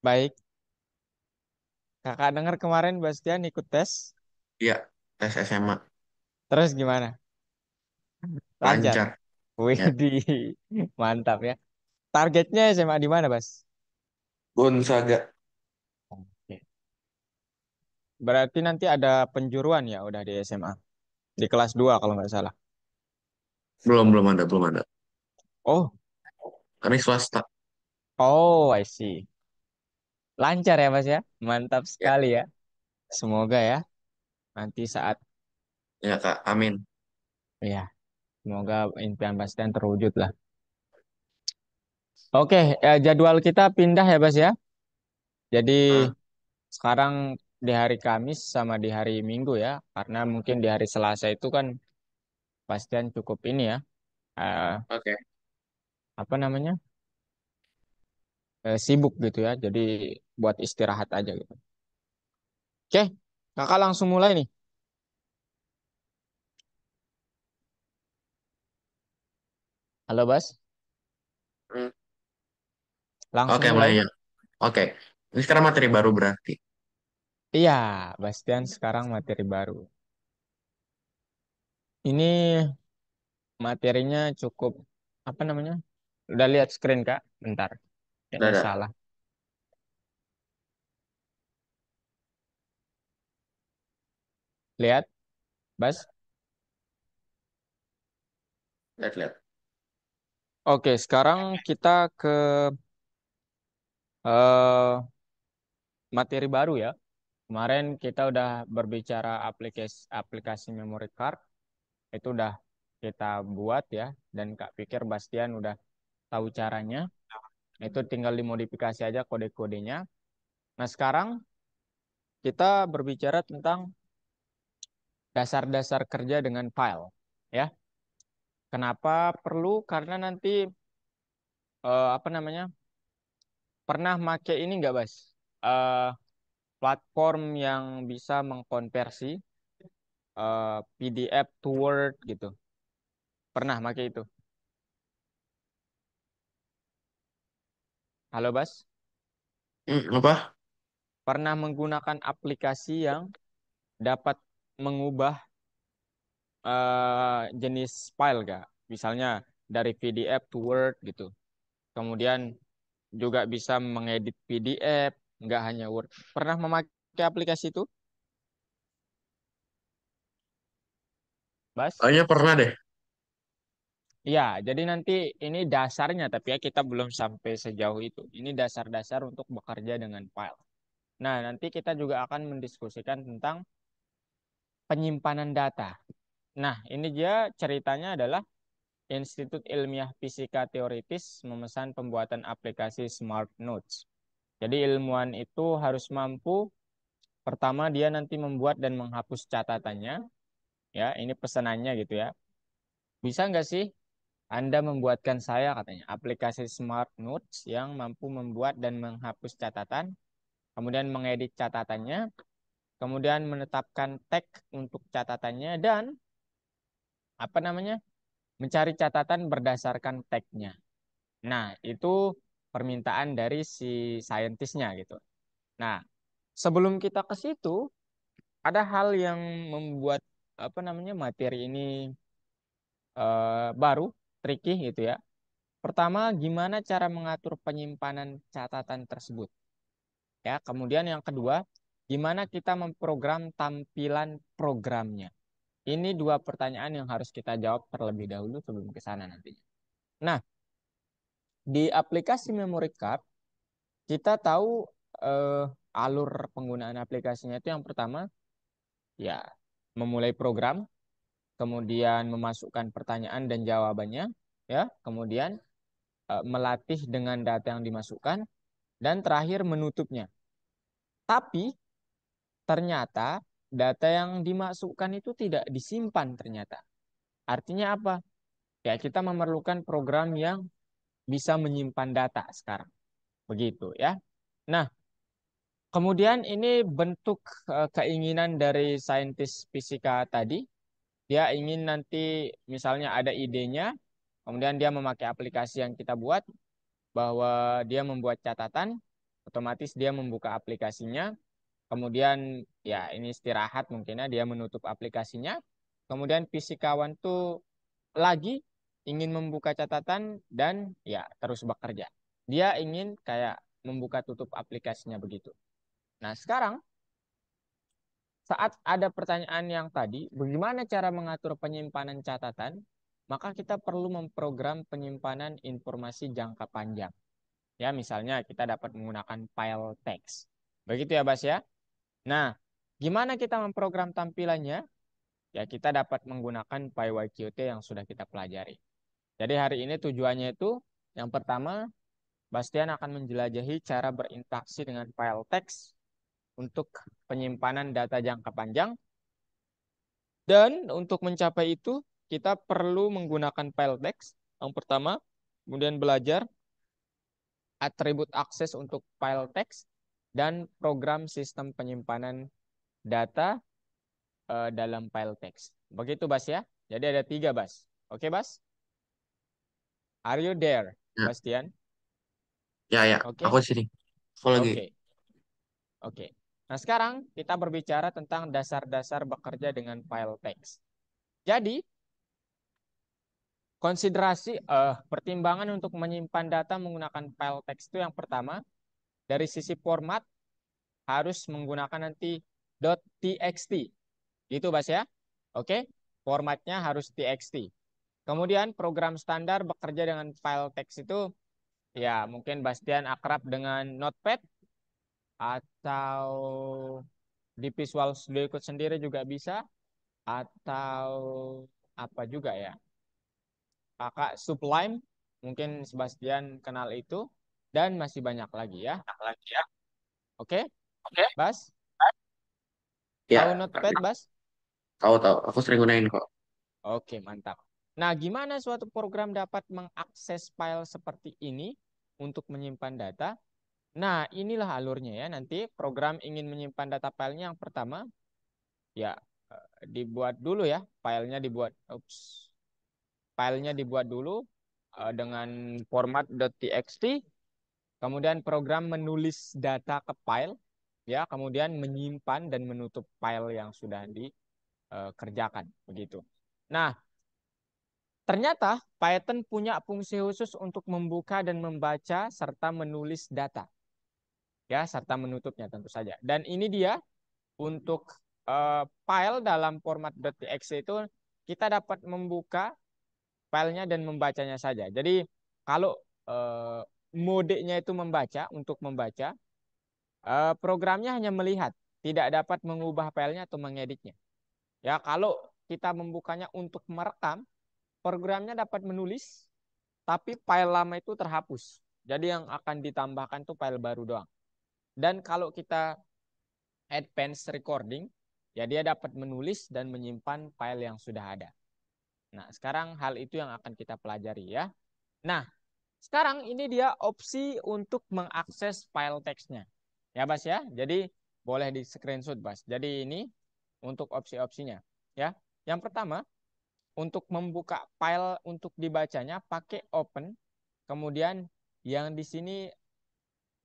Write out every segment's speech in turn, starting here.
Baik, kakak dengar kemarin Bastian ikut tes, Iya, tes SMA terus gimana? Lancar? lancar. Ya, Widih, mantap ya. Targetnya SMA di mana, Bas? Gonzaga. Oke. Berarti nanti ada penjuruan ya udah di SMA. Di kelas 2 kalau nggak salah. Belum ada. Oh, Karena ini swasta. oh, I see. Lancar ya, Mas ya? Mantap Ya, sekali ya. Semoga ya nanti saat ya Kak, amin. ya, semoga impian Bastian terwujud lah. Oke, jadwal kita pindah ya, Bas ya. Jadi Ah, sekarang di hari Kamis sama di hari Minggu ya, karena mungkin di hari Selasa itu kan Bastian cukup ini ya, eh, oke. apa namanya, sibuk gitu ya, jadi buat istirahat aja gitu. Oke, kakak langsung mulai nih. Halo Bas, Hmm, langsung Oke, mulai mulai. ya. Oke. Ini sekarang materi baru berarti. Iya, Bastian sekarang materi baru. Ini materinya cukup, apa namanya? Udah lihat screen Kak? Bentar, Udah kayaknya ada. salah. Lihat, Bas. Lihat-lihat. Oke, sekarang kita ke eh, materi baru ya. Kemarin kita udah berbicara aplikasi aplikasi memory card, itu udah kita buat ya, dan Kak pikir Bastian udah tahu caranya. Itu tinggal dimodifikasi aja kode-kodenya. Nah, sekarang kita berbicara tentang dasar-dasar kerja dengan file ya. Kenapa perlu? Karena nanti apa namanya? Pernah make ini nggak, Bas? Eh, Platform yang bisa mengkonversi PDF to Word gitu. Pernah make itu? Halo, Bas? Apa? Pernah menggunakan aplikasi yang dapat mengubah jenis file gak? Misalnya dari PDF to Word gitu. Kemudian juga bisa mengedit PDF, nggak hanya Word. Pernah memakai aplikasi itu, Bas? Kayaknya pernah deh. Ya, jadi nanti ini dasarnya, tapi ya kita belum sampai sejauh itu. Ini dasar-dasar untuk bekerja dengan file. Nah, nanti kita juga akan mendiskusikan tentang penyimpanan data. Nah, ini dia ceritanya adalah Institut Ilmiah Fisika Teoritis memesan pembuatan aplikasi Smart Notes. Jadi ilmuwan itu harus mampu, pertama dia nanti membuat dan menghapus catatannya, ya ini pesanannya gitu ya. Bisa nggak sih Anda membuatkan saya katanya aplikasi Smart Notes yang mampu membuat dan menghapus catatan, kemudian mengedit catatannya, kemudian menetapkan tag untuk catatannya dan apa namanya mencari catatan berdasarkan tagnya. Nah, itu permintaan dari si saintisnya gitu. Nah, sebelum kita ke situ, ada hal yang membuat apa namanya materi ini baru, tricky gitu ya. Pertama, gimana cara mengatur penyimpanan catatan tersebut? Ya, kemudian yang kedua, gimana kita memprogram tampilan programnya? Ini dua pertanyaan yang harus kita jawab terlebih dahulu sebelum ke sana nantinya. Nah, di aplikasi memory card kita tahu eh, alur penggunaan aplikasinya itu yang pertama ya memulai program, kemudian memasukkan pertanyaan dan jawabannya, ya, kemudian melatih dengan data yang dimasukkan dan terakhir menutupnya. Tapi ternyata data yang dimasukkan itu tidak disimpan ternyata. Artinya apa? Ya kita memerlukan program yang bisa menyimpan data sekarang. Begitu ya. Nah, kemudian ini bentuk keinginan dari saintis fisika tadi. Dia ingin nanti misalnya ada idenya, kemudian dia memakai aplikasi yang kita buat, bahwa dia membuat catatan, otomatis dia membuka aplikasinya, kemudian ya ini istirahat mungkinnya dia menutup aplikasinya, kemudian fisikawan tuh lagi ingin membuka catatan dan ya terus bekerja. Dia ingin kayak membuka tutup aplikasinya begitu. Nah, sekarang saat ada pertanyaan yang tadi, bagaimana cara mengatur penyimpanan catatan? Maka kita perlu memprogram penyimpanan informasi jangka panjang. Ya, misalnya kita dapat menggunakan file text. Begitu ya, Bas ya. Nah, gimana kita memprogram tampilannya? Ya, kita dapat menggunakan PyYQt yang sudah kita pelajari. Jadi hari ini tujuannya itu yang pertama, Bastian akan menjelajahi cara berinteraksi dengan file text untuk penyimpanan data jangka panjang. Dan untuk mencapai itu, kita perlu menggunakan file text yang pertama, kemudian belajar atribut akses untuk file text, dan program sistem penyimpanan data dalam file text. Begitu, Bas ya. Jadi ada 3, Bas. Oke, Bas? Are you there, Ya, Bastian? ya, ya. Oke? Aku di sini. Aku lagi. Oke. Oke. Nah, sekarang kita berbicara tentang dasar-dasar bekerja dengan file text. Jadi, konsiderasi pertimbangan untuk menyimpan data menggunakan file text itu yang pertama, dari sisi format harus menggunakan nanti .txt. Gitu, Bas ya. Oke, formatnya harus txt. Kemudian program standar bekerja dengan file text itu ya mungkin Bastian akrab dengan Notepad atau di Visual Studio Code sendiri juga bisa atau apa juga ya. Kakak Sublime mungkin Sebastian kenal itu dan masih banyak lagi ya. Oke, Oke. Bas? Tahu Ya, Notepad, Bas? tahu tahu. Aku sering gunain kok. Oke, mantap. Nah, gimana suatu program dapat mengakses file seperti ini untuk menyimpan data? Nah, inilah alurnya ya. Nanti program ingin menyimpan data filenya yang pertama, ya dibuat dulu ya. Filenya dibuat dulu dengan format .txt. Kemudian program menulis data ke file, ya. Kemudian menyimpan dan menutup file yang sudah dikerjakan, begitu. Nah, ternyata Python punya fungsi khusus untuk membuka dan membaca serta menulis data. Ya, serta menutupnya tentu saja. Dan ini dia untuk file dalam format .txt itu kita dapat membuka filenya dan membacanya saja. Jadi kalau modenya itu membaca, untuk membaca, programnya hanya melihat, tidak dapat mengubah filenya atau mengeditnya. Ya, kalau kita membukanya untuk merekam, programnya dapat menulis, tapi file lama itu terhapus. Jadi yang akan ditambahkan tuh file baru doang. Dan kalau kita advance recording, ya dia dapat menulis dan menyimpan file yang sudah ada. Nah, sekarang hal itu yang akan kita pelajari ya. Nah, sekarang ini dia opsi untuk mengakses file teksnya. Ya, Bas ya. Jadi boleh di screenshot, Bas. Jadi ini untuk opsi-opsinya ya. Yang pertama, untuk membuka file untuk dibacanya pakai open. Kemudian yang di sini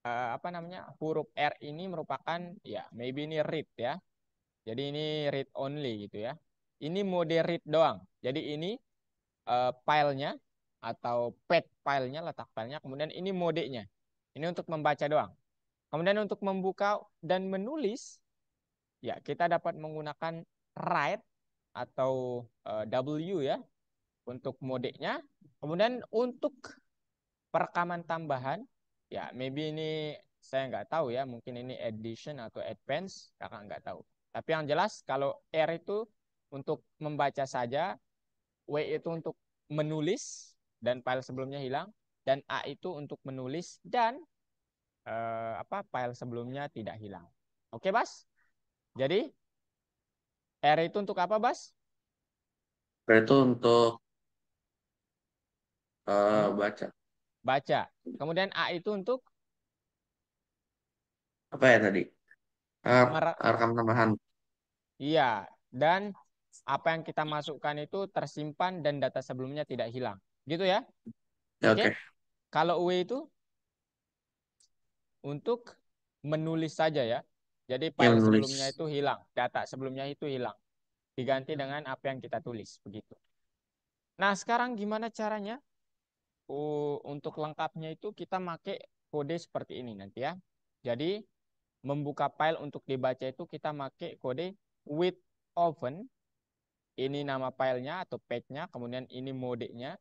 apa namanya? Huruf R ini merupakan ya maybe ini read ya. Jadi ini read only gitu ya. Ini mode read doang. Jadi ini filenya atau path filenya, letak filenya. Kemudian ini modenya. Ini untuk membaca doang. Kemudian untuk membuka dan menulis, ya kita dapat menggunakan write atau W ya untuk modenya. Kemudian untuk perekaman tambahan, ya maybe ini saya nggak tahu ya, mungkin ini edition atau advance, kakak nggak tahu. Tapi yang jelas kalau R itu untuk membaca saja, W itu untuk menulis dan file sebelumnya hilang, dan A itu untuk menulis dan file sebelumnya tidak hilang. Oke, Bas? Jadi R itu untuk apa, Bas? Itu untuk Hmm? baca. Baca. Kemudian A itu untuk Apa ya tadi? Rekam tambahan. iya, dan apa yang kita masukkan itu tersimpan dan data sebelumnya tidak hilang. Gitu ya? Ya, Oke. oke. Kalau W itu untuk menulis saja ya. Jadi Ya, file sebelumnya menulis. itu hilang, data sebelumnya itu hilang, diganti dengan apa yang kita tulis begitu. Nah, sekarang gimana caranya? Untuk lengkapnya itu kita pakai kode seperti ini nanti ya. Jadi membuka file untuk dibaca itu kita pakai kode with open. Ini nama filenya atau page-nya, kemudian ini modenya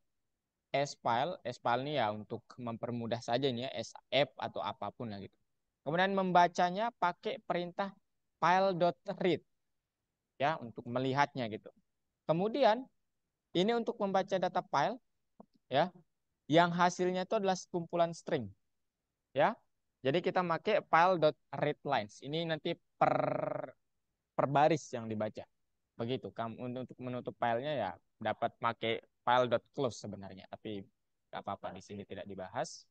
S-file. S-file ini ya untuk mempermudah saja ini ya, S-app atau apapun lah gitu. Kemudian membacanya pakai perintah file.read ya untuk melihatnya gitu. Kemudian ini untuk membaca data file ya, yang hasilnya itu adalah sekumpulan string ya. Jadi kita pakai file.readlines. Ini nanti per baris yang dibaca. Begitu. Kamu untuk menutup filenya ya dapat pakai file.close sebenarnya, tapi nggak apa-apa di sini tidak dibahas.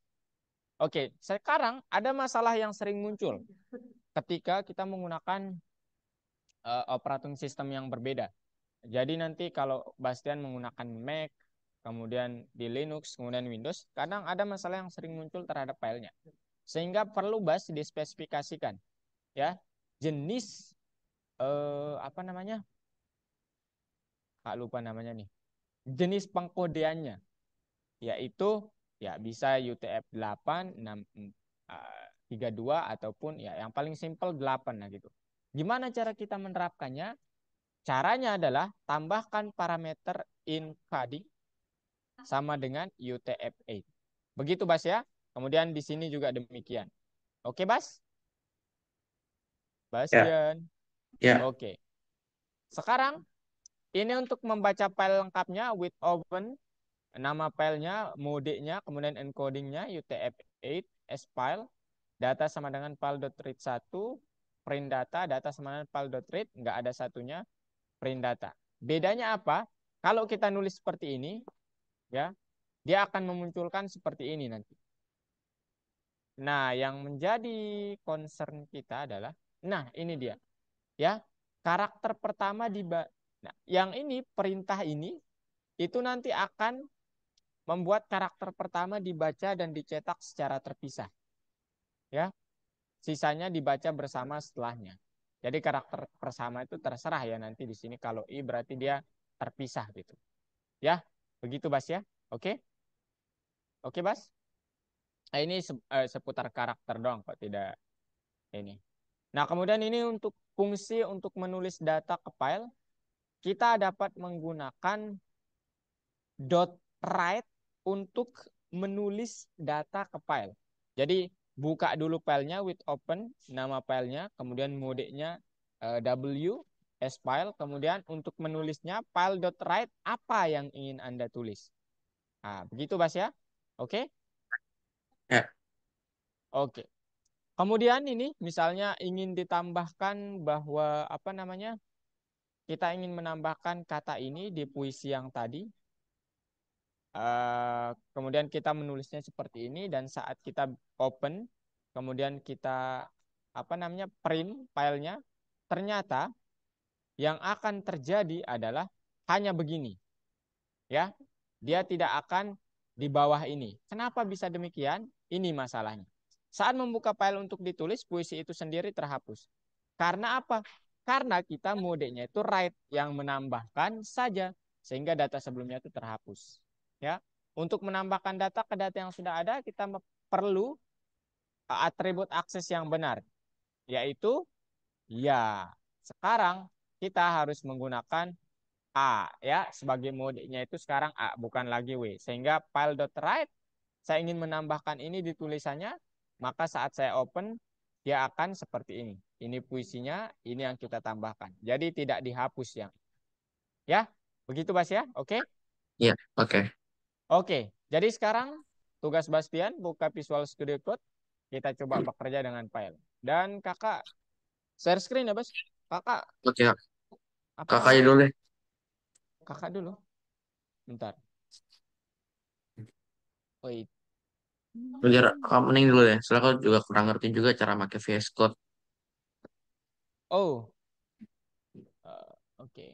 Oke, sekarang ada masalah yang sering muncul ketika kita menggunakan operating system yang berbeda. Jadi nanti kalau Bastian menggunakan Mac, kemudian di Linux, kemudian Windows, kadang ada masalah yang sering muncul terhadap filenya. Sehingga perlu dispesifikasikan ya jenis apa namanya? Kak lupa namanya nih. Jenis pengkodeannya yaitu ya bisa UTF-8, 32 ataupun ya yang paling simpel 8 lah gitu. Gimana cara kita menerapkannya? Caranya adalah tambahkan parameter encoding sama dengan UTF-8. Begitu Bas ya. Kemudian di sini juga demikian. Oke Bas? Ya, Bastian. ya, Oke. Sekarang ini untuk membaca file lengkapnya with open, nama filenya, modenya, kemudian encodingnya UTF-8, S-file, data sama dengan file.read 1, print data, data sama dengan file.read, nggak ada satunya, print data. Bedanya apa? Kalau kita nulis seperti ini, ya, dia akan memunculkan seperti ini nanti. Nah, yang menjadi concern kita adalah, nah ini dia, ya, karakter pertama nah, yang ini perintah ini itu nanti akan membuat karakter pertama dibaca dan dicetak secara terpisah, ya, sisanya dibaca bersama setelahnya. Jadi karakter bersama itu terserah ya nanti di sini kalau i berarti dia terpisah gitu, ya, begitu Bas ya, oke, oke Bas. Nah, ini seputar karakter doang kok tidak ini. Nah kemudian ini untuk fungsi untuk menulis data ke file kita dapat menggunakan .write untuk menulis data ke file. Jadi buka dulu filenya with open, nama filenya, kemudian modenya W, S file, kemudian untuk menulisnya file.write apa yang ingin Anda tulis. Nah, begitu Bas ya. Oke? ya. Oke. Kemudian ini misalnya ingin ditambahkan bahwa apa namanya? Kita ingin menambahkan kata ini di puisi yang tadi. Kemudian kita menulisnya seperti ini dan saat kita open kemudian kita apa namanya print filenya ternyata yang akan terjadi adalah hanya begini ya, dia tidak akan di bawah ini. Kenapa bisa demikian? Ini masalahnya. Saat membuka file untuk ditulis, puisi itu sendiri terhapus. Karena apa? Karena kita modenya itu write yang menambahkan saja sehingga data sebelumnya itu terhapus. Ya, untuk menambahkan data ke data yang sudah ada kita perlu atribut akses yang benar, yaitu ya sekarang kita harus menggunakan A ya sebagai modenya itu sekarang A bukan lagi W sehingga file.write saya ingin menambahkan ini di tulisannya maka saat saya open dia akan seperti ini puisinya ini yang kita tambahkan jadi tidak dihapus ya begitu Bas ya oke. Ya, oke. Oke jadi sekarang tugas Bastian buka Visual Studio Code kita coba bekerja dengan file dan kakak share screen ya Bas kakak Oke, apa kakaknya namanya dulu deh. kakak dulu bentar. Wait. Belajar mending dulu deh. Soalnya aku juga kurang ngerti juga cara pakai VS Code. Oh, oke.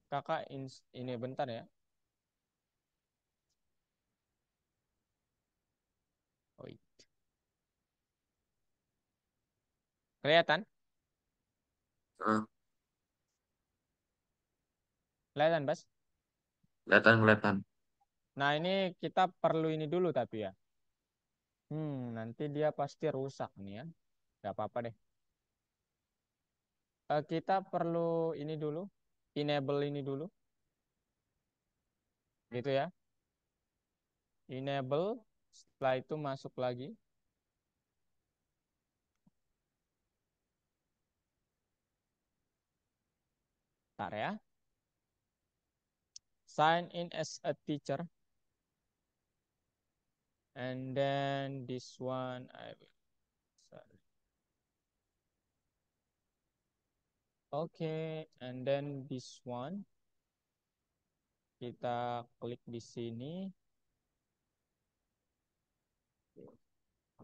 Kakak ini bentar ya. Oh, kelihatan? Heeh, Kelihatan, Bas? kelihatan kelihatan. Nah, ini kita perlu ini dulu tapi ya. Nanti dia pasti rusak nih ya. Gak apa-apa deh. Kita perlu ini dulu. Enable ini dulu. Gitu ya. Enable. Setelah itu masuk lagi. Bentar ya. Sign in as a teacher. And then this one I will. Okay, and then this one kita klik di sini,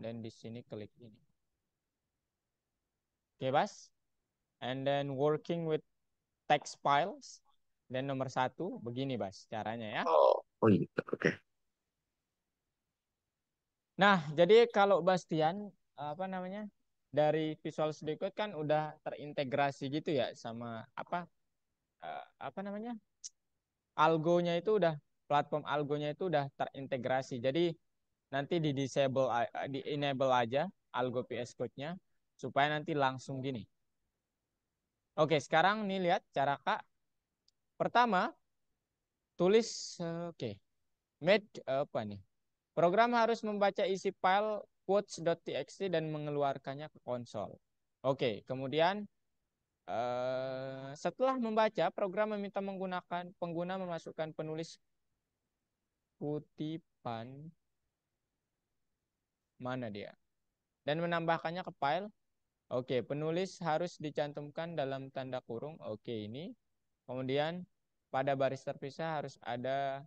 dan di sini klik ini. Oke, Bas. And then working with text files. Dan nomor 1 begini, Bas, caranya ya. Oh, oh iya, oke. Nah, jadi kalau Bastian apa namanya? Dari Visual Studio Code kan udah terintegrasi gitu ya sama apa namanya? Algonya itu udah platform algonya itu udah terintegrasi. Jadi nanti di enable aja algo PS Code-nya supaya nanti langsung gini. Oke, sekarang nih lihat cara Kak. Pertama, tulis oke. Make apa nih? Program harus membaca isi file quotes.txt dan mengeluarkannya ke konsol. Oke, kemudian setelah membaca, program meminta menggunakan pengguna memasukkan penulis kutipan mana dia dan menambahkannya ke file. Oke, penulis harus dicantumkan dalam tanda kurung. Oke, ini. Kemudian pada baris terpisah harus ada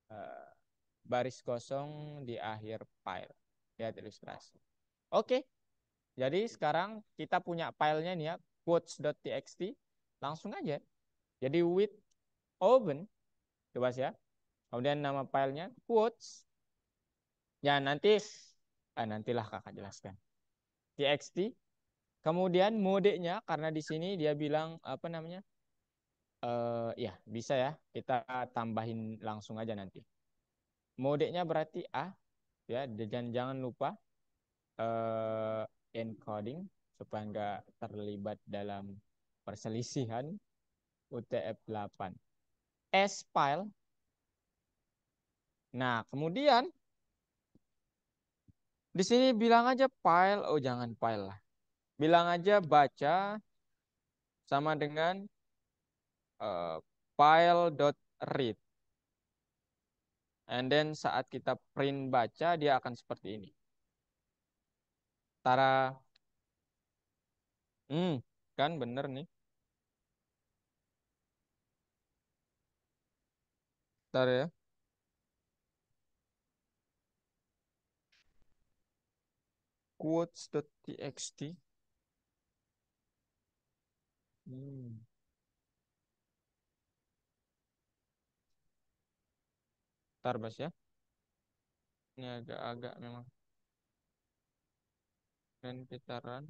eh, baris kosong di akhir file. Lihat ilustrasi. Oke, jadi sekarang kita punya filenya nih ya, quotes.txt. Langsung aja. Jadi with open, coba ya. Kemudian nama filenya quotes. Ya nantilah kakak jelaskan. TXT. Kemudian modenya karena di sini dia bilang apa namanya? Ya bisa ya. Kita tambahin langsung aja nanti. Modenya berarti A ya. Dan jangan lupa encoding supaya nggak terlibat dalam perselisihan UTF-8. S file. Nah, kemudian di sini bilang aja file, oh jangan file lah. Bilang aja baca sama dengan file.read. And then saat kita print baca dia akan seperti ini. Tara, kan bener nih. Ntar ya. Quotes.txt. Hmm. Ntar Bas ya. Ini agak-agak memang. Dan kita run.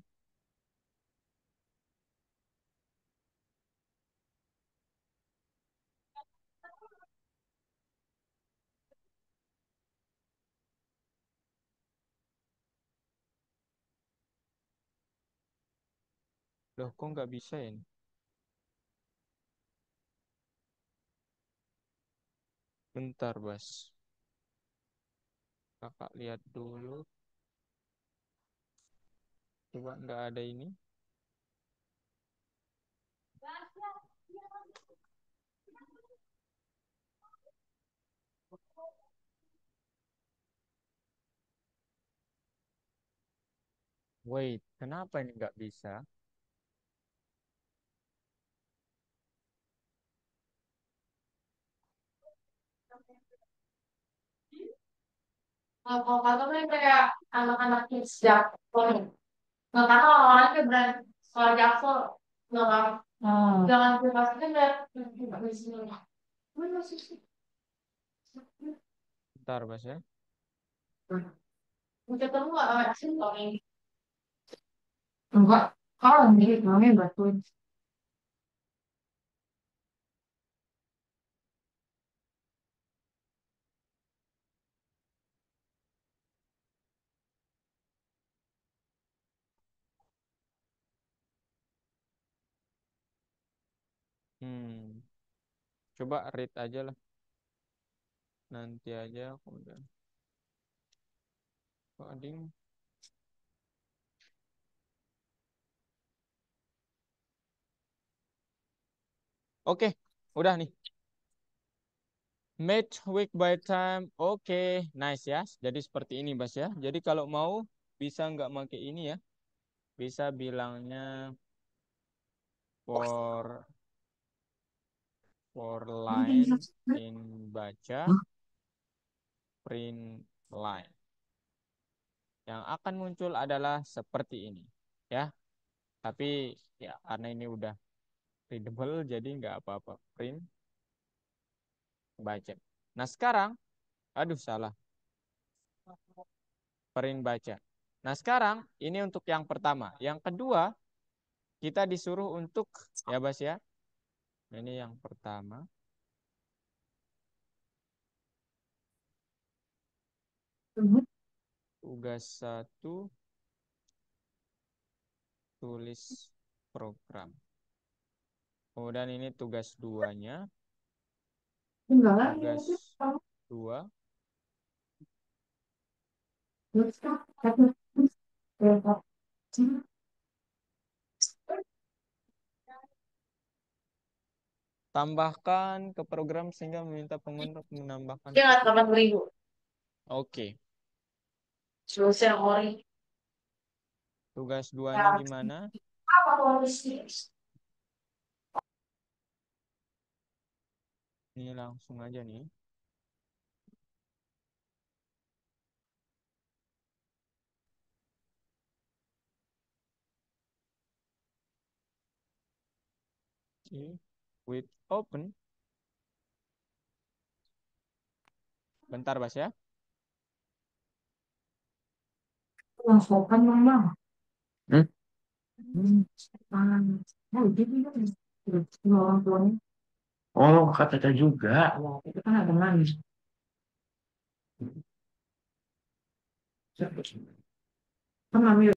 Loh kok nggak bisa ya ini? Bentar Bas. Kakak lihat dulu. Coba nggak ada ini. Wait, kenapa ini nggak bisa? Kalau kakak tuh kayak anak-anak kids Jackson. Nggak kakak orang-orang kayak brand sekolah Jackson. Nggak kakak. Jangan privasinya kayak di sini. Bentar Bas ya. Ketemu nggak asing kok ini? Enggak. Kalau nih, namanya bantuin. Hmm, coba read aja lah. Nanti aja kemudian coding. Oke, udah nih. Match week by time. Oke, nice ya. Jadi seperti ini, Bas ya. Jadi kalau mau bisa nggak pakai ini ya. Bisa bilangnya for line in baca print line. Yang akan muncul adalah seperti ini, ya. Tapi ya karena ini udah readable jadi nggak apa-apa. Print baca. Nah sekarang, aduh salah. Print baca. Nah sekarang ini untuk yang pertama. Yang kedua kita disuruh untuk ya Bas ya. Ini yang pertama. Tugas satu tulis program. Kemudian ini tugas duanya. Tugas dua. Tambahkan ke program sehingga meminta pengguna untuk menambahkan Dia nggak kutipan. 8.000. Oke. Selesai yang ori. Tugas duanya Ya, gimana? apa tuh? Ini langsung aja nih. Oke. With open. Bentar Bas ya. Langsung kan memang. Hmm? Nah, jadi kan semua orang tuanya. Oh, KTK juga. Ya, itu kan ada nangis. Kan ambil.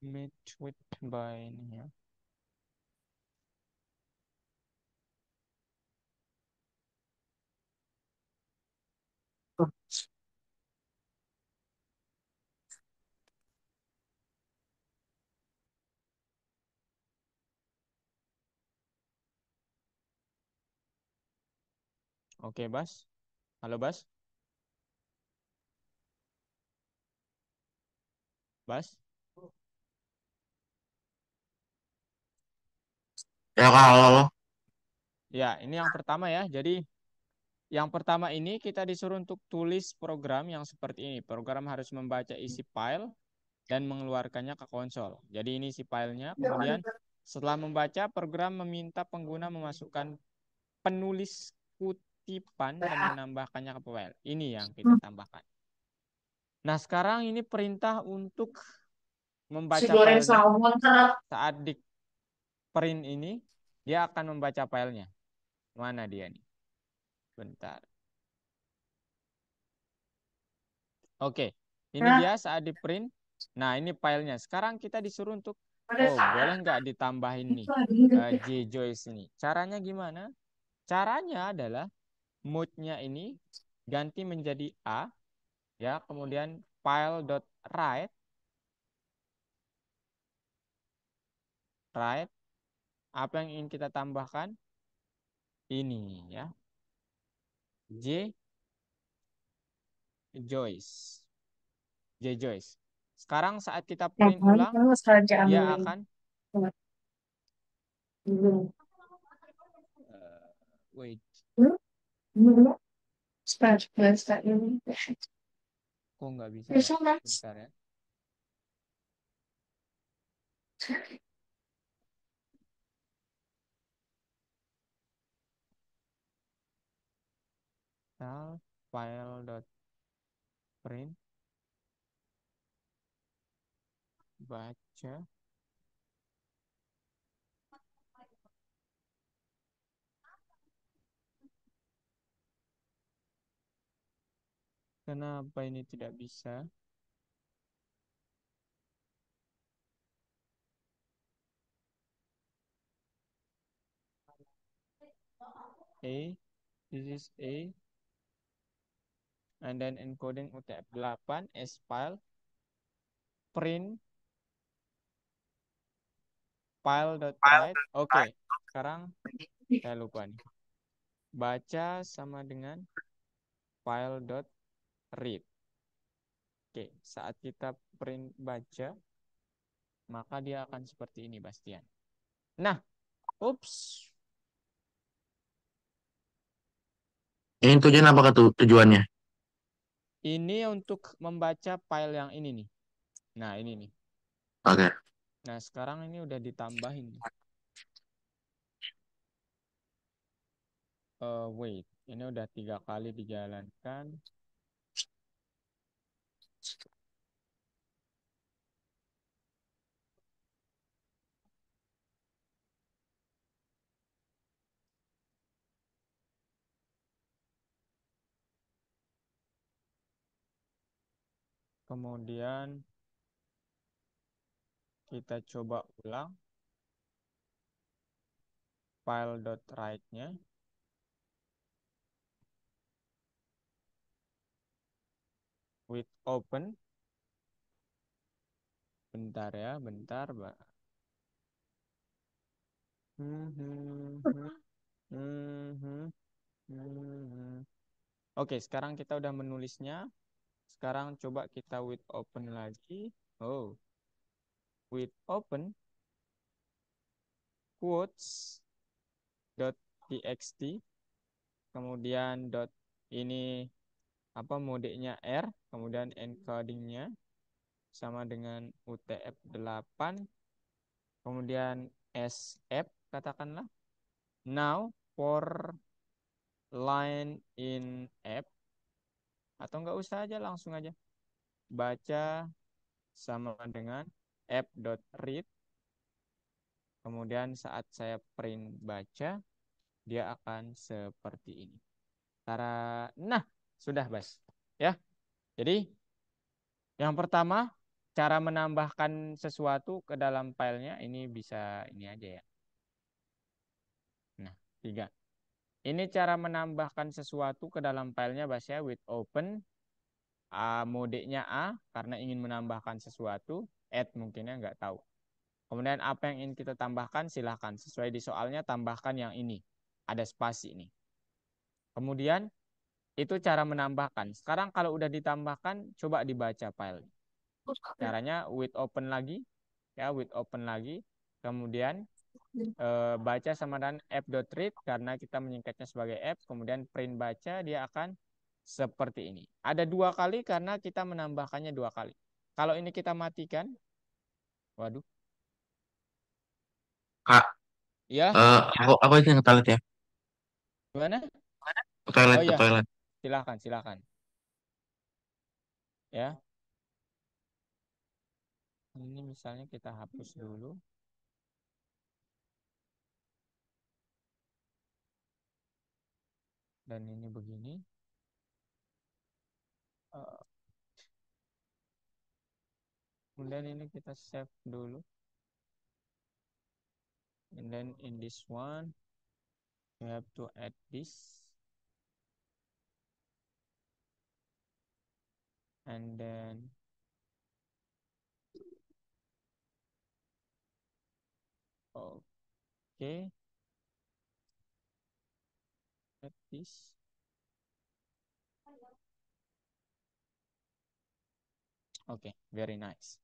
Match with by ini ya. Oke Bas. Halo Bas. Bas. Ya kalau Ya, ini yang pertama ya. Jadi yang pertama ini kita disuruh untuk tulis program yang seperti ini. Program harus membaca isi file dan mengeluarkannya ke konsol. Jadi ini isi filenya. Kemudian setelah membaca, program meminta pengguna memasukkan penulis kutipan dan menambahkannya ke file. Ini yang kita tambahkan. Nah, sekarang ini perintah untuk Si membaca goreng filenya. salmon kan. Saat di print ini, dia akan membaca filenya. Mana dia nih? Bentar. Oke, ini dia saat di print. Nah, ini filenya. Sekarang kita disuruh untuk, Ada oh salah. boleh nggak ditambahin nih Itu lagi. J-Joyce ini. Caranya gimana? Caranya adalah mode-nya ini ganti menjadi A, ya. Kemudian file.write, write, apa yang ingin kita tambahkan? Ini, ya. J. Joyce. J. Joyce. Sekarang saat kita print ulang, dia akan wait. Kok nggak bisa ya? Bentar ya. File.print baca kenapa ini tidak bisa? A, this is A, and then encoding UTF-8 as file, print file.write. Oke, sekarang saya lupa nih. Baca sama dengan file.read. Oke, saat kita print baca, maka dia akan seperti ini, Bastian. Nah, ups. Ini tujuan apa tujuannya? Ini untuk membaca file yang ini nih. Nah, ini nih. Oke. Nah, sekarang ini udah ditambahin nih. Wait, ini udah 3 kali dijalankan. Kemudian kita coba ulang file.write-nya. With open. Bentar ya, bentar, Mbak. Oke, sekarang kita udah menulisnya. Sekarang coba kita with open lagi. Oh, with open quotes .txt, kemudian ini apa modenya R, kemudian encodingnya sama dengan UTF-8, kemudian SF katakanlah. Now for line in app, atau nggak usah aja, langsung aja baca sama dengan app.read. Kemudian saat saya print baca, dia akan seperti ini. Nah, sudah, Bas. Ya. Jadi, yang pertama, cara menambahkan sesuatu ke dalam filenya, ini bisa ini aja ya. Nah, 3. Ini cara menambahkan sesuatu ke dalam filenya, Bas ya, with open. Modenya A, karena ingin menambahkan sesuatu. Add mungkinnya nggak tahu. Kemudian apa yang ingin kita tambahkan, silahkan. Sesuai di soalnya, tambahkan yang ini. Ada spasi ini. Kemudian, itu cara menambahkan. Sekarang kalau udah ditambahkan, coba dibaca file. Caranya with open lagi. Ya, with open lagi. Kemudian, baca sama dengan app.read, karena kita menyingkatnya sebagai app. Kemudian print baca, dia akan seperti ini. Ada 2 kali karena kita menambahkannya 2 kali. Kalau ini kita matikan. Waduh. Kak, Ya, apa itu yang ke toilet ya? gimana? Ke toilet, Oh ke iya, toilet. silakan. Ya. Ini misalnya kita hapus dulu. Dan ini begini. Kemudian ini kita save dulu. And then in this one, we have to add this. And then okay, add this. Oke, very nice.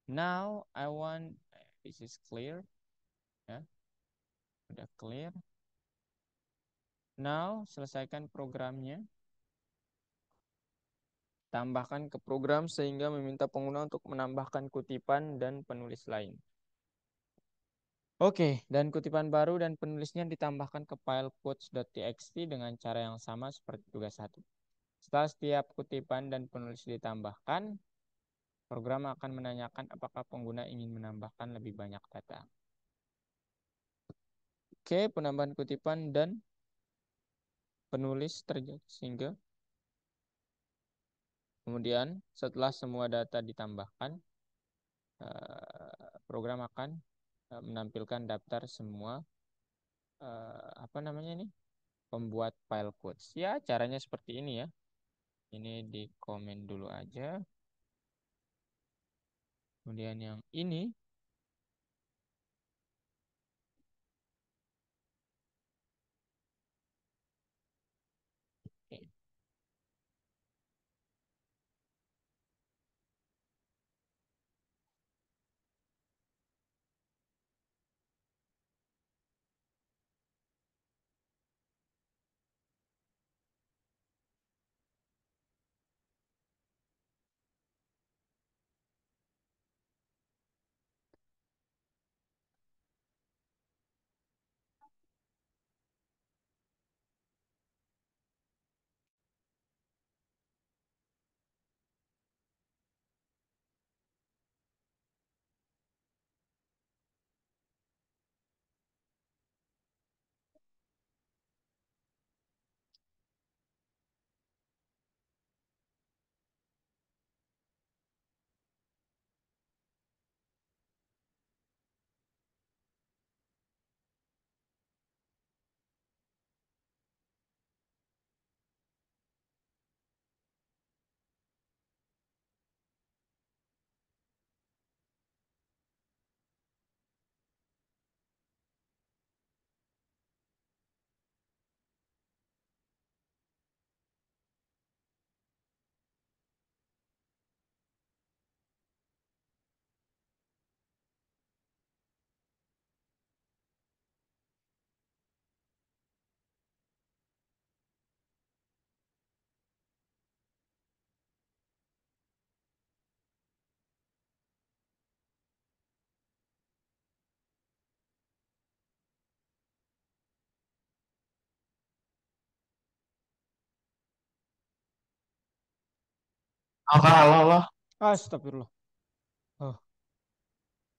Now I want this is clear, ya, udah clear. Now selesaikan programnya, tambahkan ke program sehingga meminta pengguna untuk menambahkan kutipan dan penulis lain. Oke, dan kutipan baru dan penulisnya ditambahkan ke file quotes.txt dengan cara yang sama seperti tugas 1. Setelah setiap kutipan dan penulis ditambahkan, program akan menanyakan apakah pengguna ingin menambahkan lebih banyak data. Oke, penambahan kutipan dan penulis terjadi sehingga kemudian setelah semua data ditambahkan, program akan menampilkan daftar semua pembuat file quotes. Ya, caranya seperti ini ya. Ini di komen dulu aja. Kemudian yang ini oke. Allah. Astagfirullah. Oh,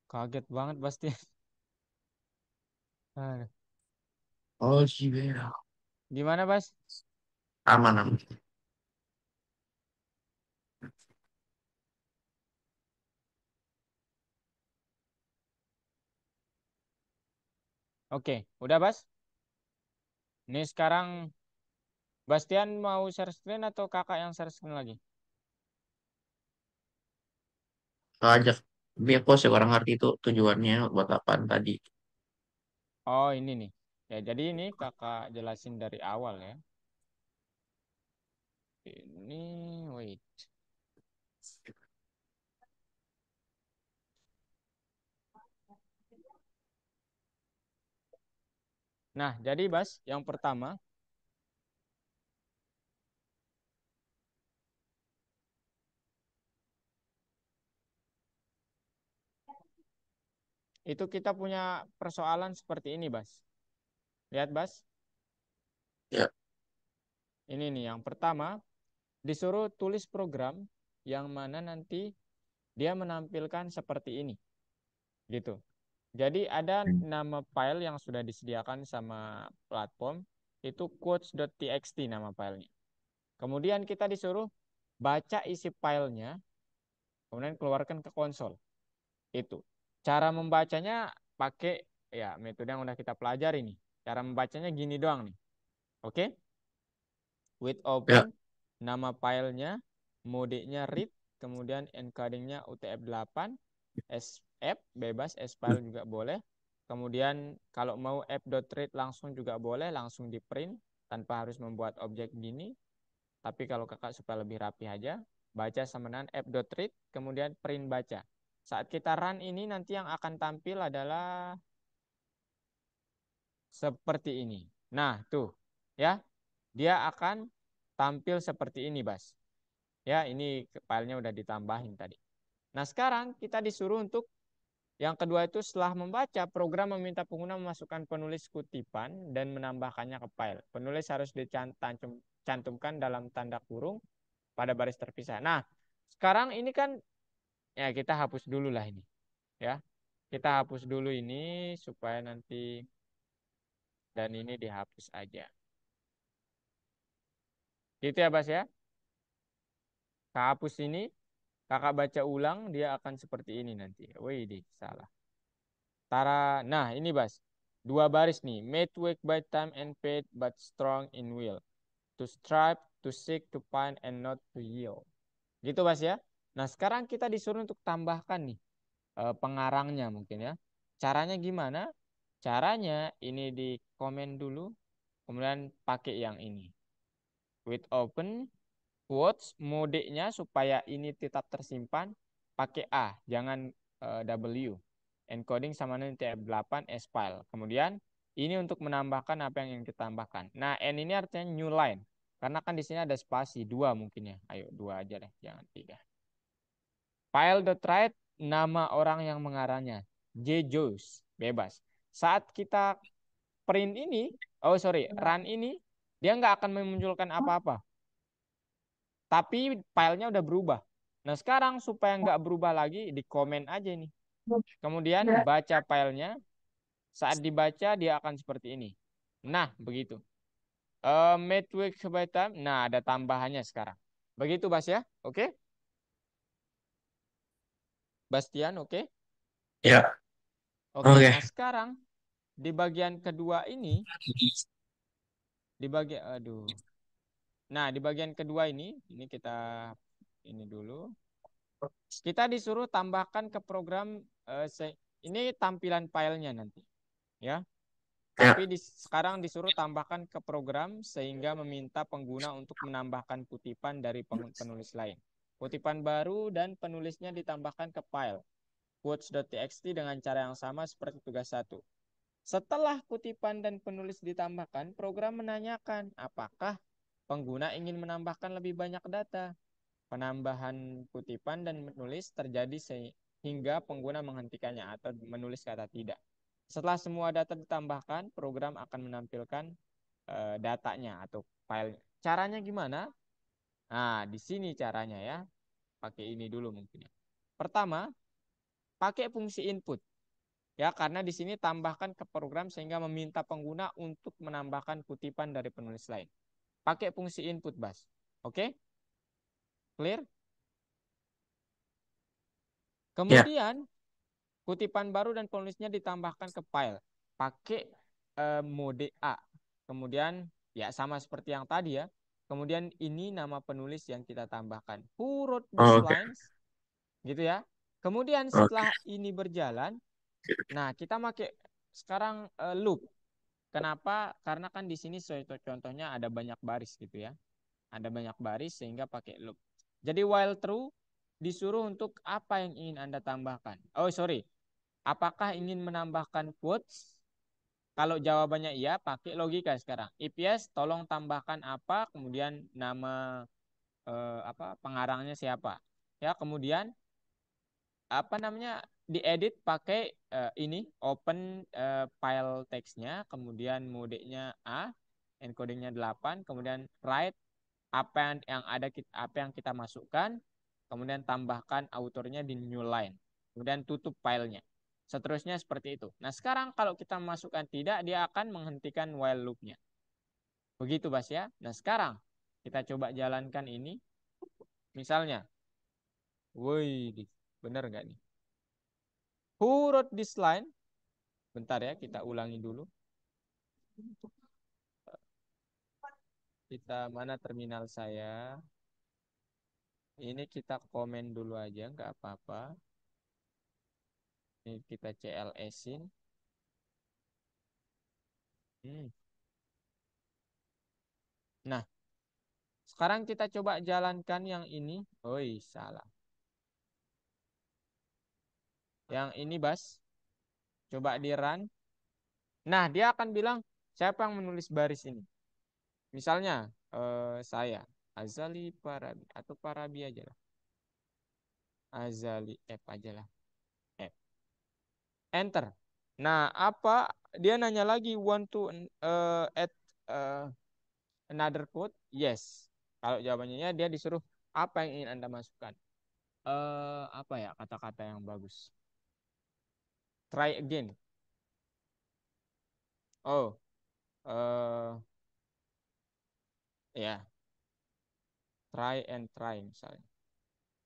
kaget banget pasti. Aduh. Oh, Cibera. Gimana, Bas? Aman, aman. Oke, udah, Bas? Ini sekarang Bastian mau share screen atau kakak yang share screen lagi? Ajak. Tapi aku sih kurang ngerti itu tujuannya buat apaan tadi. Oh, ini nih. Ya, jadi ini kakak jelasin dari awal ya. Ini, wait. Nah, jadi Bas, yang pertama, itu kita punya persoalan seperti ini, Bas. Lihat, Bas. Ya, Ini nih, yang pertama, disuruh tulis program yang mana nanti dia menampilkan seperti ini. Gitu. Jadi ada nama file yang sudah disediakan sama platform, itu quotes.txt nama filenya. Kemudian kita disuruh baca isi filenya, kemudian keluarkan ke konsol. Itu. Cara membacanya pakai ya metode yang udah kita pelajari nih. Cara membacanya gini doang nih. Oke? With ya, open, nama filenya, modenya read, kemudian encodingnya UTF-8, SF bebas, S-file juga boleh. Kemudian kalau mau f.read langsung juga boleh, langsung di print tanpa harus membuat objek gini. Tapi kalau kakak supaya lebih rapi aja. baca sama dengan app.read, kemudian print baca. Saat kita run ini nanti yang akan tampil adalah seperti ini. Nah, tuh ya. Dia akan tampil seperti ini, Bas. Ya, ini filenya udah ditambahin tadi. Nah, sekarang kita disuruh untuk yang kedua itu setelah membaca, program meminta pengguna memasukkan penulis kutipan dan menambahkannya ke file. Penulis harus dicantumkan dalam tanda kurung pada baris terpisah. Nah, sekarang ini kan ya kita hapus dulu lah ini. Ya. Kita hapus dulu ini supaya nanti dan ini dihapus aja. Gitu ya, Bas ya. Kakak hapus ini, kakak baca ulang, dia akan seperti ini nanti. Wih, salah. Nah ini Bas. Dua baris nih. Made weak by time and paid but strong in will. To strive, to seek, to find, and not to yield. Gitu Bas ya. Nah sekarang kita disuruh untuk tambahkan nih pengarangnya mungkin ya. Caranya gimana? Caranya ini di komen dulu. Kemudian pakai yang ini. With open quotes, modenya supaya ini tetap tersimpan pakai A, jangan W. Encoding sama dengan TF8 S file. Kemudian ini untuk menambahkan apa yang ingin kita tambahkan. Nah, N ini artinya new line. Karena kan di sini ada spasi, dua mungkin ya. Ayo, dua aja deh, jangan tiga. File.write, nama orang yang mengarahnya. J. Joes, bebas. Saat kita print ini, run ini, dia nggak akan memunculkan apa-apa. Tapi filenya udah berubah. Nah sekarang supaya nggak berubah lagi, di komen aja nih. Kemudian baca filenya. Saat dibaca dia akan seperti ini. Nah begitu. Matrix by time. Nah ada tambahannya sekarang. Begitu Bas ya. Oke. Bastian oke. Ya, Oke. oke. Nah sekarang di bagian kedua ini. Di bagian. Aduh. Nah di bagian kedua ini kita ini dulu. Kita disuruh tambahkan ke program ini tampilan filenya nanti, ya. Tapi Ya, sekarang disuruh tambahkan ke program sehingga meminta pengguna untuk menambahkan kutipan dari penulis lain. Kutipan baru dan penulisnya ditambahkan ke file quotes.txt dengan cara yang sama seperti tugas 1. Setelah kutipan dan penulis ditambahkan, program menanyakan apakah pengguna ingin menambahkan lebih banyak data. Penambahan kutipan dan menulis terjadi sehingga pengguna menghentikannya atau menulis kata tidak. Setelah semua data ditambahkan, program akan menampilkan datanya atau file. Caranya gimana? Nah, di sini caranya ya. Pakai ini dulu mungkin ya. Pertama, pakai fungsi input. Ya, karena di sini tambahkan ke program sehingga meminta pengguna untuk menambahkan kutipan dari penulis lain. Pakai fungsi input, Bas. Oke? Clear? ya, Kemudian kutipan baru dan penulisnya ditambahkan ke file. Pakai mode A. Kemudian ya sama seperti yang tadi ya. Kemudian ini nama penulis yang kita tambahkan. Who wrote these oke, lines? Gitu ya. Kemudian oke. setelah ini berjalan, nah kita pakai sekarang loop. Kenapa? Karena kan di sini contohnya ada banyak baris gitu ya. Ada banyak baris sehingga pakai loop. Jadi while true disuruh untuk apa yang ingin Anda tambahkan. Apakah ingin menambahkan quotes? Kalau jawabannya iya, pakai logika sekarang. If yes, tolong tambahkan apa, kemudian nama pengarangnya siapa. Ya, kemudian apa namanya diedit pakai ini open file teksnya, kemudian modenya A, encodingnya 8, kemudian write apa yang kita masukkan, kemudian tambahkan autornya di new line, kemudian tutup filenya. Seterusnya seperti itu. Nah sekarang kalau kita masukkan tidak, dia akan menghentikan while loopnya. Begitu Bas ya. Nah sekarang kita coba jalankan ini. Misalnya, woi, bener nggak nih? Who wrote this line? Bentar ya, kita ulangi dulu. Kita mana terminal saya? Ini kita komen dulu aja, nggak apa-apa. Ini kita CLS-in. Nah, Sekarang kita coba jalankan yang ini. Oi, salah. Yang ini, Bas. Coba di run. Nah, dia akan bilang, siapa yang menulis baris ini? Misalnya, saya. Azali Parabi. Atau Parabi aja lah. Azali F aja lah. F. Enter. Nah, apa? Dia nanya lagi, want to add another code? Yes. Kalau jawabannya ya, dia disuruh apa yang ingin Anda masukkan? Apa ya kata-kata yang bagus? Try again. Oh, ya, try and try misalnya.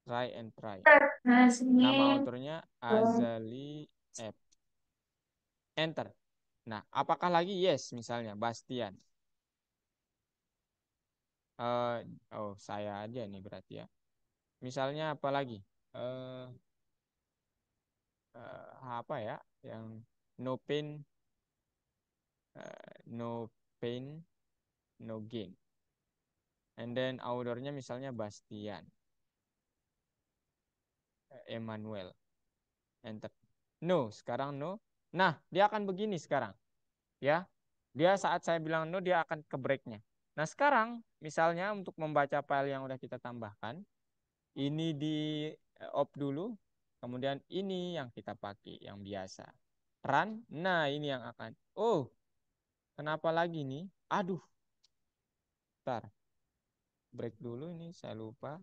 Try and try. Nama autornya Azali F. Enter. Nah, apakah lagi yes misalnya Bastian? Oh, saya aja nih berarti ya. Misalnya apa lagi? Eh, apa ya? Yang no pain, no pain, no gain. And then authornya misalnya Bastian, Emmanuel. Enter. No, sekarang no. Nah, dia akan begini sekarang. Ya, dia saat saya bilang no, dia akan ke breaknya. Nah, sekarang misalnya untuk membaca file yang udah kita tambahkan, ini di off dulu, kemudian ini yang kita pakai, yang biasa. Run, nah ini yang akan. Oh, kenapa lagi nih? Aduh, bentar. Break dulu ini, saya lupa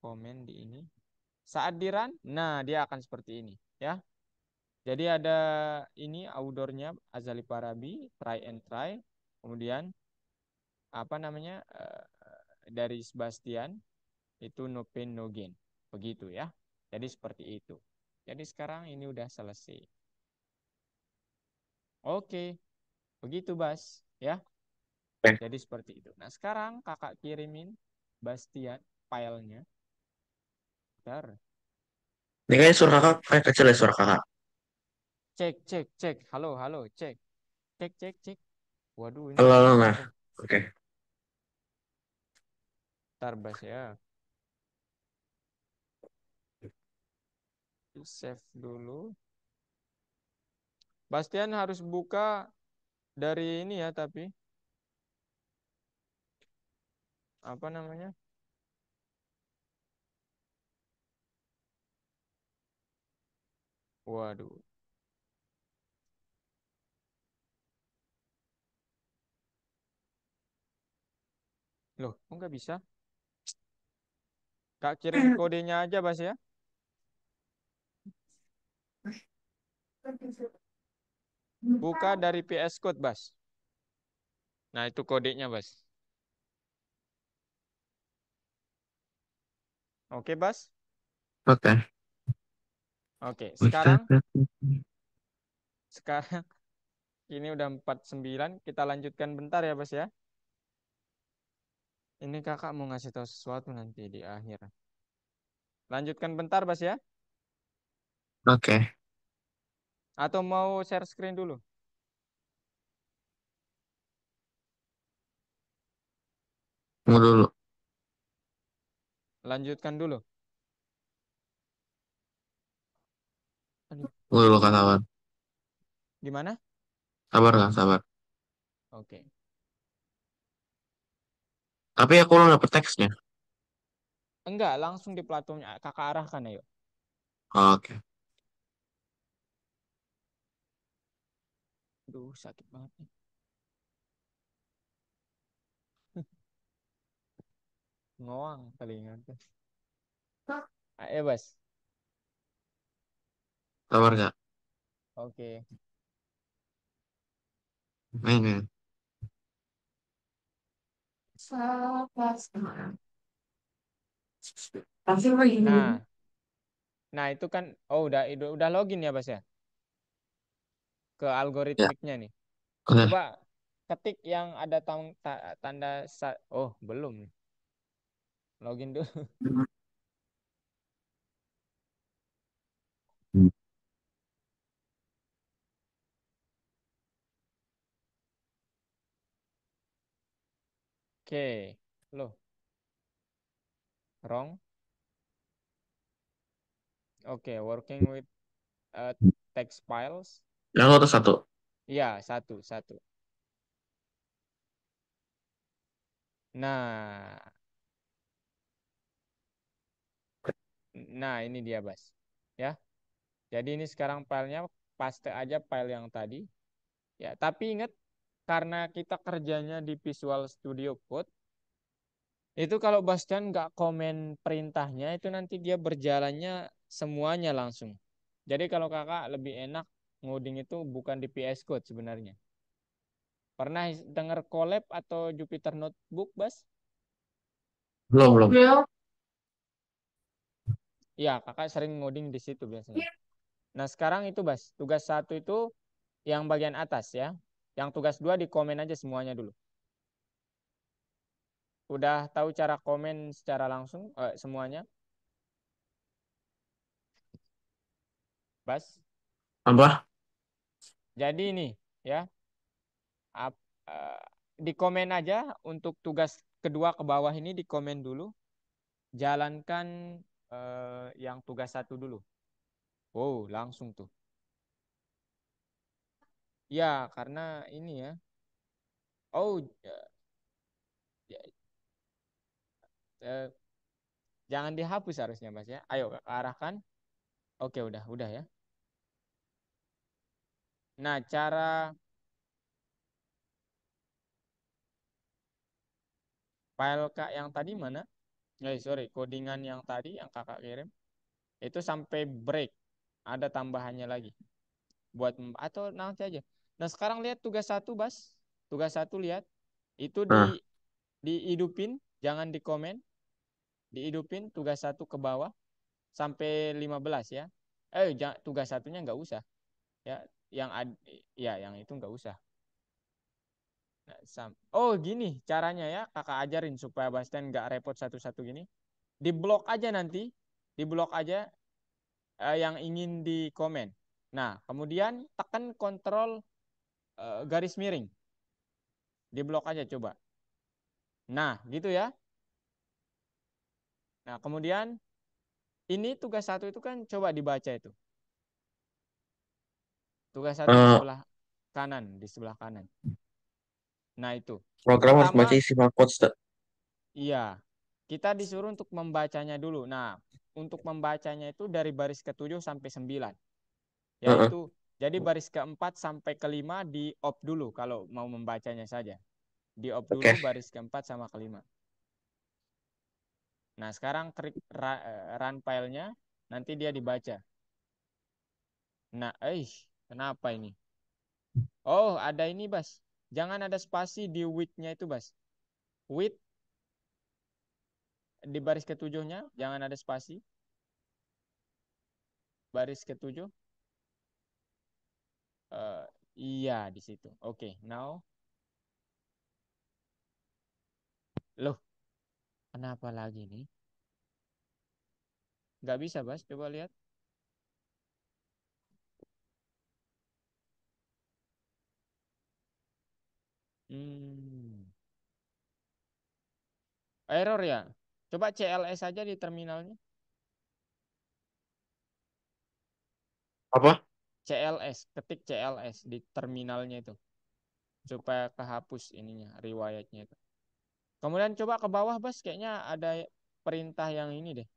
komen di ini. Saat di run, nah dia akan seperti ini. Ya, jadi ada ini outdoornya Azali Parabi, try and try. Kemudian apa namanya dari Sebastian itu no pain no gain. Begitu ya. Jadi seperti itu. Jadi sekarang ini udah selesai. Oke, begitu Bas ya. Oke. Jadi seperti itu. Nah, sekarang Kakak kirimin Bastian filenya. Bentar. Ini kayaknya suara kakak kayak kecil ya suara kakak. Cek, cek, cek. Halo, halo, cek. Cek, cek, cek. Waduh, ini Halo, halo, kedengaran nah. tuh. Oke. Bentar Bas ya. Save dulu. Bastian harus buka dari ini ya, tapi apa namanya? Waduh. Loh, kok nggak bisa? Kak kirim kodenya aja, Bas ya. Buka dari PS Code, Bas. Nah, itu kodenya, Bas. Oke, Bas? Oke. Oke, sekarang ini udah 49, kita lanjutkan bentar ya, Bas ya. Ini kakak mau ngasih tahu sesuatu nanti di akhir. Lanjutkan bentar, Bas ya. Oke. Atau mau share screen dulu? Tunggu dulu. Lanjutkan dulu. Aduh, Tunggu dulu kak, sabar. gimana? Sabar kak, sabar. Oke. Tapi aku belum dapet teksnya. Enggak, langsung di platformnya. Kakak arahkan ayo. Oke. Aduh, sakit banget nih. Ngoang telinga tuh. Ayo, Bas. Sabar kak. Oke. Ini. Nah, nah itu kan oh udah login ya, Bas ya, ke Ya. algoritmiknya nih. Oke. Coba ketik yang ada tanda oh, belum nih. Login dulu. Oke. Loh, wrong. Oke, working with uh, text files. Yang satu satu. Iya, satu. Nah, ini dia, Bas. Ya. Jadi ini sekarang filenya paste aja file yang tadi. Ya, tapi ingat karena kita kerjanya di Visual Studio Code, itu kalau Bastian nggak komen perintahnya, itu nanti dia berjalannya semuanya langsung. Jadi kalau kakak lebih enak ngoding itu bukan di VS Code sebenarnya. Pernah dengar Colab atau Jupyter Notebook, Bas? Belum. Belum. Iya, kakak sering ngoding di situ biasanya. Nah, sekarang itu, Bas. Tugas 1 itu yang bagian atas ya. Yang tugas 2 di komen aja semuanya dulu. Udah tahu cara komen secara langsung semuanya, Bas? Apa? Jadi ini ya, ap, eh, di komen aja untuk tugas kedua ke bawah ini di komen dulu. Jalankan yang tugas 1 dulu. Wow, langsung tuh. Ya, karena ini ya. Oh, ya, eh, jangan dihapus harusnya, Mas ya. Ayo arahkan. Oke, udah ya. Nah, cara file Kak yang tadi mana? Sorry, codingan yang tadi yang Kakak kirim itu sampai break. Ada tambahannya lagi. Buat atau nanti aja. Nah, sekarang lihat tugas 1, Bas. Tugas 1 lihat. Itu Nah, dihidupin, jangan di komen. Dihidupin tugas 1 ke bawah sampai 15 ya. Tugas satunya nggak usah. Ya, yang ya yang itu nggak usah. Nah, oh gini caranya ya, kakak ajarin supaya Bastian nggak repot satu-satu gini. Di blok aja nanti, di blok aja yang ingin di komen. Nah, kemudian tekan kontrol garis miring. Di blok aja coba. Nah, gitu ya. Nah, kemudian ini tugas 1 itu kan coba dibaca itu. Tugas 1 di eh, sebelah kanan, di sebelah kanan. Nah, itu. program harus baca Pertama, isi quotes. iya, kita disuruh untuk membacanya dulu. Nah, untuk membacanya itu dari baris ke-7 sampai 9. Heeh. Yaitu, jadi baris ke-4 sampai ke-5 di off dulu kalau mau membacanya saja. Di off Oke. dulu baris ke-4 sama ke-5. Nah, sekarang klik run filenya, nanti dia dibaca. Nah, kenapa ini? Oh, ada ini, Bas. Jangan ada spasi di width-nya itu, Bas. Width di baris ke-7-nya, jangan ada spasi. Baris ke-7. Eh, iya, di situ. Oke, now. Loh, kenapa lagi nih? Nggak bisa, Bas. Coba lihat. Hmm. Error ya? Coba CLS aja di terminalnya. Apa? CLS, ketik CLS di terminalnya itu. Supaya kehapus ininya, riwayatnya itu. Kemudian coba ke bawah, Bas. Kayaknya ada perintah yang ini deh.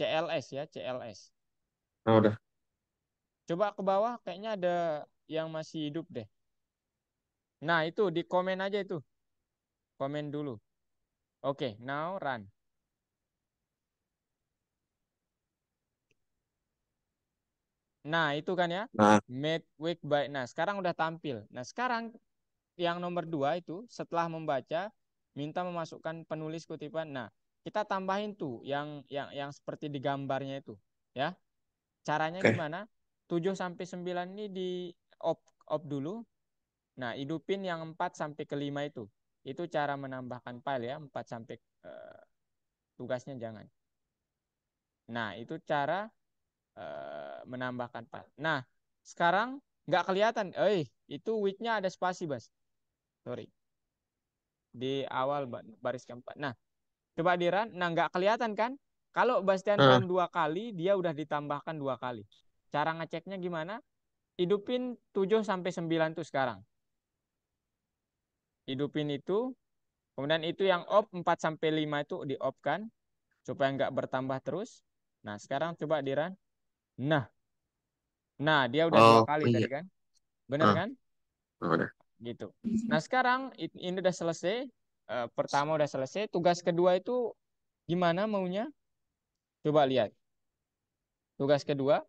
CLS ya, CLS. Nah, udah. Coba ke bawah, kayaknya ada yang masih hidup deh. Nah, itu di komen aja itu. Komen dulu. Oke, now run. Nah, itu kan ya. Nah, Made week by. Nah, sekarang udah tampil. Nah, sekarang yang nomor 2 itu setelah membaca minta memasukkan penulis kutipan. Nah, kita tambahin tuh yang seperti di gambarnya itu, ya. Caranya oke. gimana? 7 sampai 9 ini di off dulu. Nah, hidupin yang 4 sampai ke 5 itu. Itu cara menambahkan file ya, 4 sampai tugasnya jangan. Nah, itu cara menambahkan file. Nah, sekarang nggak kelihatan. Itu width-nya ada spasi, Bas. Sorry. di awal baris keempat. Nah, coba Diran, nah nggak kelihatan kan? Kalau Bastian Ah, round 2 kali, dia udah ditambahkan 2 kali. Cara ngeceknya gimana? Hidupin 7 sampai 9 tuh sekarang. Hidupin itu, kemudian itu yang off 4 sampai 5 itu di off kan, supaya nggak bertambah terus. Nah, sekarang coba Diran. Nah, nah dia udah dua oh kali iya. tadi kan? Bener Ah, kan? udah. Gitu. Nah, sekarang ini udah selesai. Pertama udah selesai. Tugas kedua itu gimana maunya? Coba lihat. Tugas kedua,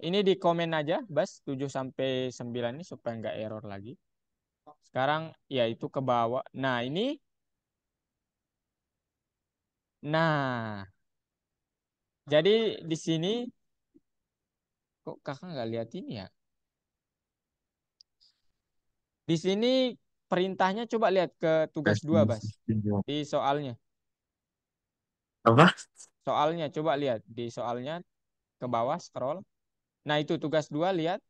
ini di komen aja, Bas, 7 sampai 9 ini supaya nggak error lagi. Sekarang ya itu ke bawah. Nah, ini nah, jadi di sini kok Kakak nggak lihat ini ya? Di sini perintahnya coba lihat ke tugas 2, Bas. Di soalnya. Apa? Soalnya coba lihat di soalnya ke bawah scroll. Nah, itu tugas 2 lihat.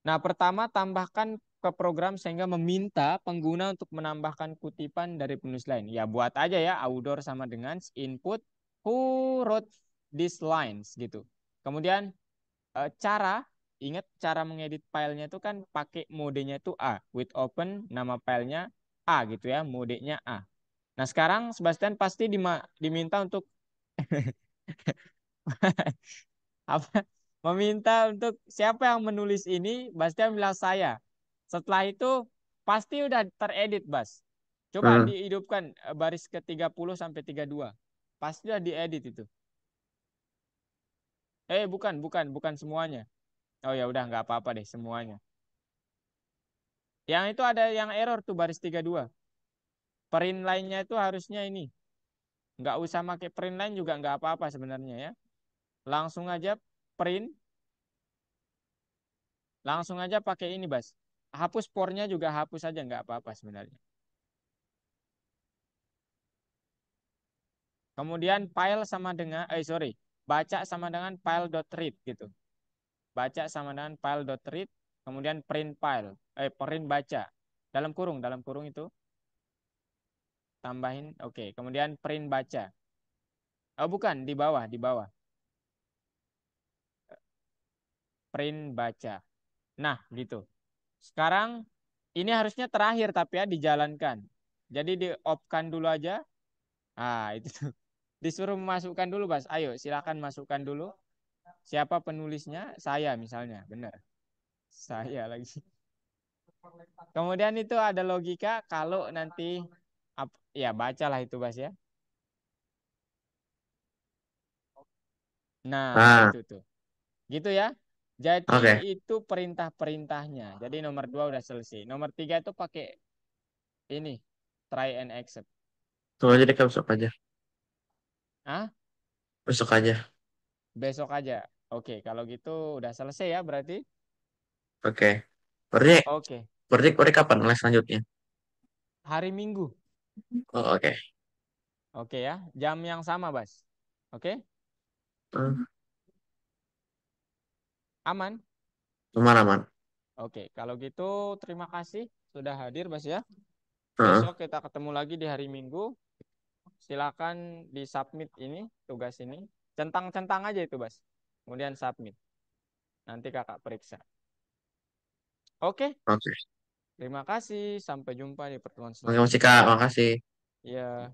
Nah, pertama tambahkan ke program sehingga meminta pengguna untuk menambahkan kutipan dari penulis lain. Ya, buat aja ya, outdoor sama dengan input who wrote these lines gitu. Kemudian cara, ingat cara mengedit filenya itu kan pakai modenya itu A. With open, nama filenya A gitu ya, modenya A. Nah, sekarang Sebastian pasti diminta untuk apa meminta untuk siapa yang menulis ini, Bastian bilang saya. Setelah itu pasti udah teredit, Bas. Coba Hmm. dihidupkan baris ke 30 sampai 32. Pasti udah diedit itu. Bukan semuanya. Oh ya udah nggak apa-apa deh semuanya. Yang itu ada yang error tuh baris 32. Print lainnya itu harusnya ini. Nggak usah pakai print line juga nggak apa-apa sebenarnya ya. Langsung aja print, langsung aja pakai ini, Bas. Hapus pornya juga hapus aja nggak apa-apa sebenarnya. Kemudian file sama dengan baca sama dengan file.read gitu. Baca sama dengan file.read, kemudian print file, print baca. Dalam kurung itu tambahin oke. Kemudian print baca. Oh bukan, di bawah. Print baca. Nah, gitu. Sekarang ini harusnya terakhir tapi ya dijalankan. Jadi di off-kan dulu aja. Ah, itu tuh. Disuruh masukkan dulu, Bas. Ayo, silakan masukkan dulu. Siapa penulisnya? Saya misalnya. Benar. Saya lagi. Kemudian itu ada logika kalau nanti ya bacalah itu, Bas ya. Nah, Ah, itu tuh. Gitu ya. Jadi oke. itu perintah-perintahnya. Jadi nomor 2 udah selesai. Nomor 3 itu pakai ini. Try and accept. Tunggu aja deh Kak, besok aja. Ah, Besok aja. besok aja. Oke, kalau gitu udah selesai ya berarti. Oke. Berarti, Oke. berarti kapan les selanjutnya? Hari Minggu. Oh, oke. Oke ya. Jam yang sama, Bas. Oke? Hmm, Aman? aman-aman. Oke, kalau gitu terima kasih sudah hadir, Bas ya. Heeh. Besok kita ketemu lagi di hari Minggu. Silakan disubmit ini, tugas ini. Centang-centang aja itu, Bas. Kemudian submit. Nanti kakak periksa. Oke, Oke. terima kasih. Sampai jumpa di pertemuan Oke, Mas selanjutnya. Cika, makasih. Ya.